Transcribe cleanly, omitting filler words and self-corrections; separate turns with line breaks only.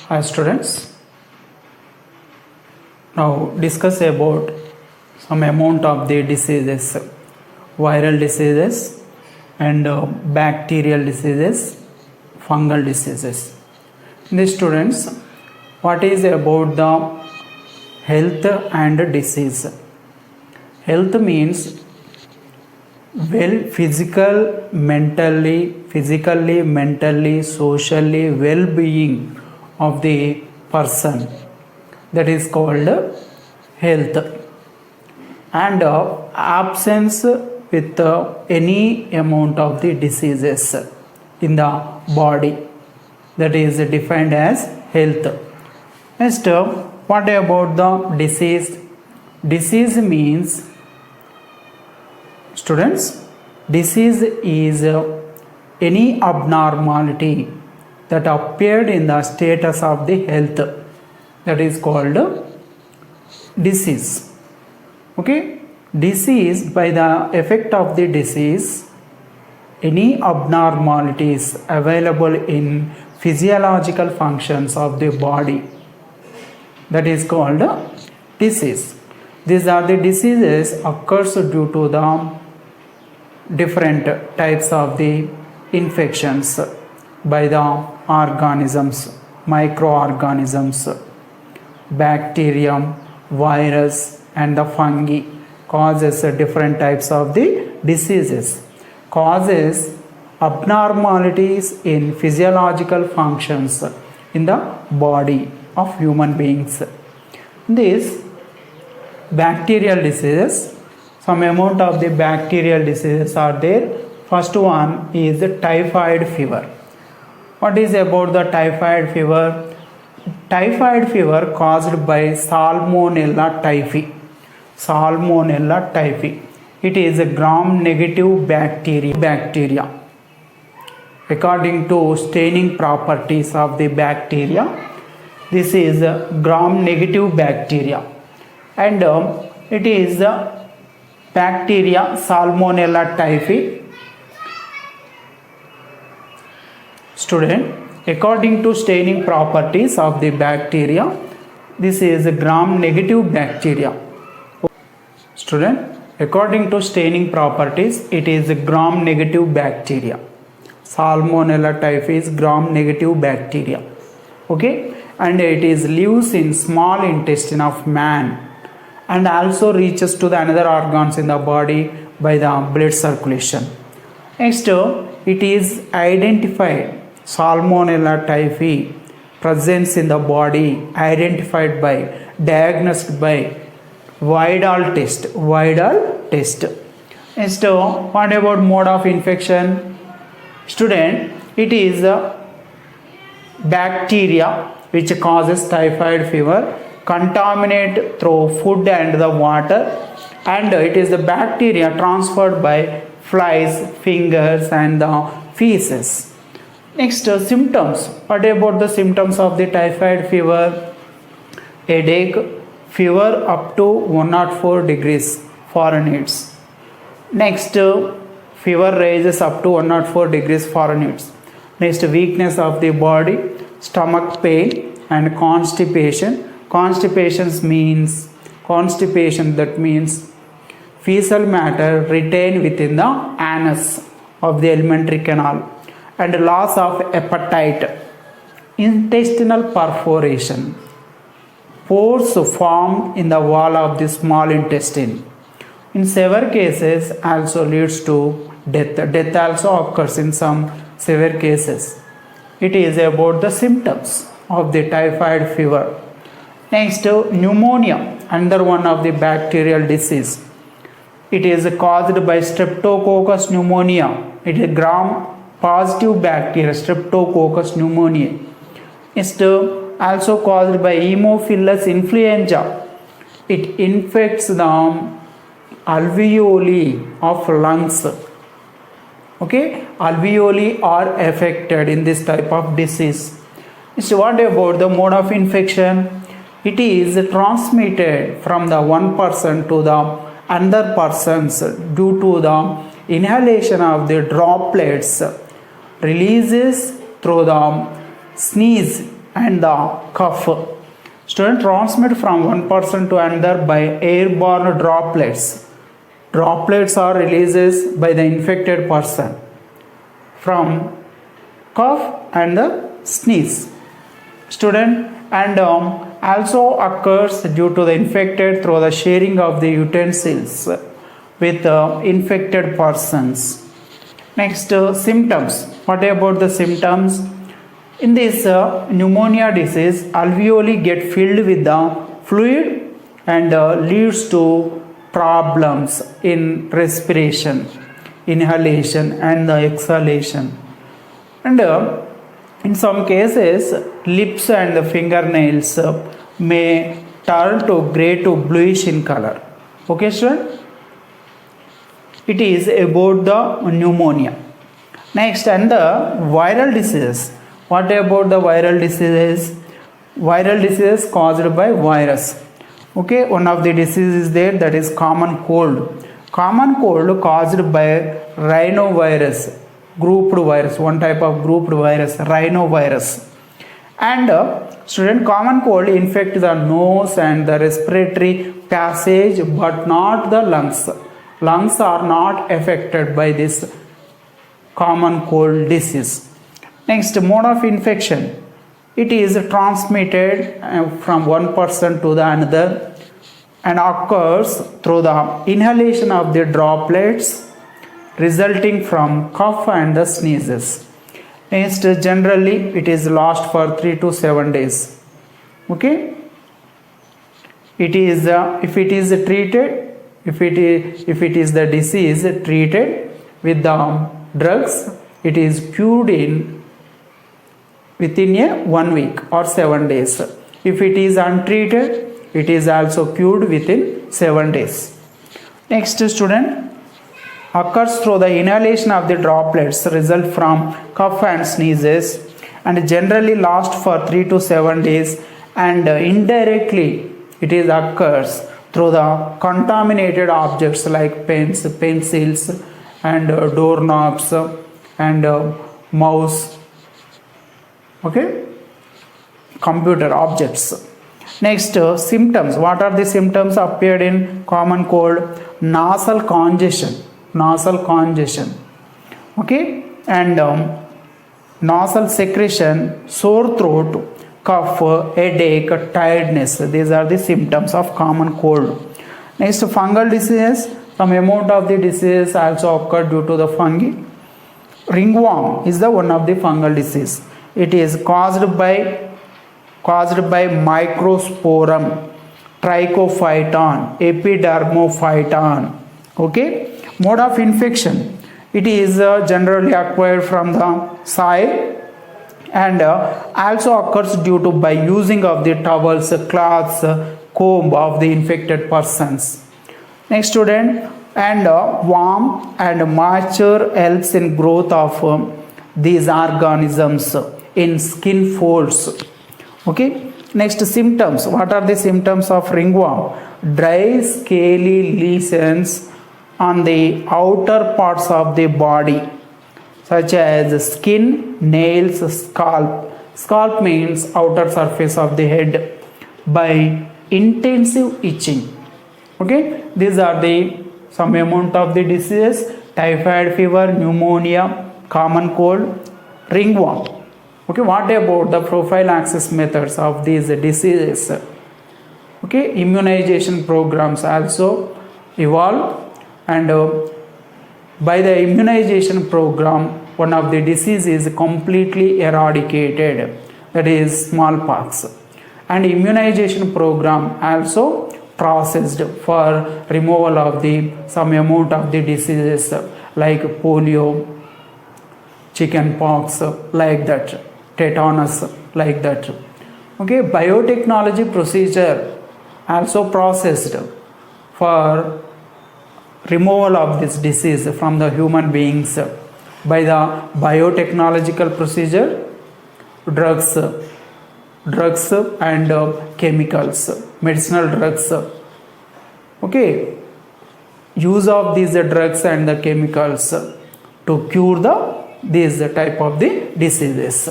Hi students, now discuss about some amount of the diseases, viral diseases and bacterial diseases, fungal diseases. The students, what is about the health and disease? Health means physically, mentally, socially well-being of the person, that is called health, and absence with any amount of the diseases in the body, that is defined as health. Next, what about the disease? Disease means, students, disease is any abnormality that appeared in the status of the health, that is called disease. Okay, disease, by the effect of the disease, any abnormalities available in physiological functions of the body, that is called disease. These are the diseases occurs due to the different types of the infections by the organisms, microorganisms, bacterium, virus and the fungi causes different types of the diseases, causes abnormalities in physiological functions in the body of human beings. These bacterial diseases, some amount of the bacterial diseases are there. First one is typhoid fever. What is about the typhoid fever? Typhoid fever caused by Salmonella typhi. Salmonella typhi. It is a gram-negative bacteria. According to staining properties of the bacteria, this is a gram-negative bacteria, and it is bacteria Salmonella typhi. Student, according to staining properties of the bacteria, this is a gram-negative bacteria. Student, according to staining properties, it is a gram-negative bacteria. Salmonella typhi is gram-negative bacteria. Okay, and it is lives in small intestine of man and also reaches to the another organs in the body by the blood circulation. Next, it is identified, Salmonella typhi presence in the body identified by, diagnosed by Vidal test. Next, what about mode of infection? Student, it is bacteria which causes typhoid fever, contaminate through food and the water, and it is the bacteria transferred by flies, fingers and the feces. Next, symptoms. What about the symptoms of the typhoid fever? Headache, fever up to 104 degrees Fahrenheit. Next, fever rises up to 104 degrees Fahrenheit. Next, weakness of the body, stomach pain and constipation. Constipation, that means fecal matter retained within the anus of the alimentary canal, and loss of appetite. Intestinal perforation, pores form in the wall of the small intestine. In severe cases also leads to death. Death also occurs in some severe cases. It is about the symptoms of the typhoid fever. Next, pneumonia, another one of the bacterial disease. It is caused by Streptococcus pneumonia. It is gram-positive bacteria, Streptococcus pneumoniae. It's also caused by Haemophilus influenza. It infects the alveoli of lungs. Okay, alveoli are affected in this type of disease. So what about the mode of infection? It is transmitted from the one person to the another persons due to the inhalation of the droplets releases through the sneeze and the cough. Student, transmit from one person to another by airborne droplets. Droplets are releases by the infected person from cough and the sneeze. Student, and also occurs due to the infected through the sharing of the utensils with infected persons. Next, symptoms. What about the symptoms? In this pneumonia disease, alveoli get filled with the fluid and leads to problems in respiration, inhalation and the exhalation. And in some cases, lips and the fingernails may turn to grey to bluish in color. Okay, student? It is about the pneumonia. Next, and the viral diseases. What about the viral diseases? Viral diseases caused by virus. Okay, one of the diseases there, that is common cold. Common cold caused by rhinovirus, grouped virus, one type of grouped virus, rhinovirus. And student, common cold infect the nose and the respiratory passage but not the lungs. Lungs are not affected by this common cold disease. Next, mode of infection. It is transmitted from one person to the another and occurs through the inhalation of the droplets resulting from cough and the sneezes. Next, generally it is last for 3 to 7 days. Okay, it is if it is treated, if it is the disease treated with the drugs, it is cured in within a 1 week or 7 days. If it is untreated, it is also cured within 7 days. Next, student, occurs through the inhalation of the droplets result from cough and sneezes and generally last for 3 to 7 days, and indirectly it is occurs through the contaminated objects like pens, pencils and doorknobs and mouse. Okay, computer objects. Next, symptoms. What are the symptoms appeared in common cold? Nasal congestion. Okay, and nasal secretion, sore throat, cough, headache, tiredness. These are the symptoms of common cold. Next, fungal diseases. Some amount of the disease also occur due to the fungi. Ringworm is the one of the fungal disease. It is caused by microsporum, trichophyton, epidermophyton. Okay, mode of infection. It is generally acquired from the soil and also occurs due to by using of the towels, cloths, comb of the infected persons. Next, student, and warm and moisture helps in growth of these organisms in skin folds. Okay, next, symptoms. What are the symptoms of ringworm? Dry scaly lesions on the outer parts of the body such as skin, nails, scalp. Scalp means outer surface of the head. By intensive itching. Okay, these are the some amount of the diseases: typhoid fever, pneumonia, common cold, ringworm. Okay, what about the prophylaxis methods of these diseases? Okay, immunization programs also evolve, and by the immunization program, one of the diseases is completely eradicated, that is smallpox, and immunization program also processed for removal of the some amount of the diseases like polio, chicken pox, like that, tetanus, like that. Okay, biotechnology procedure also processed for removal of this disease from the human beings by the biotechnological procedure, drugs and chemicals, medicinal drugs. Okay, use of these drugs and the chemicals to cure these type of the diseases.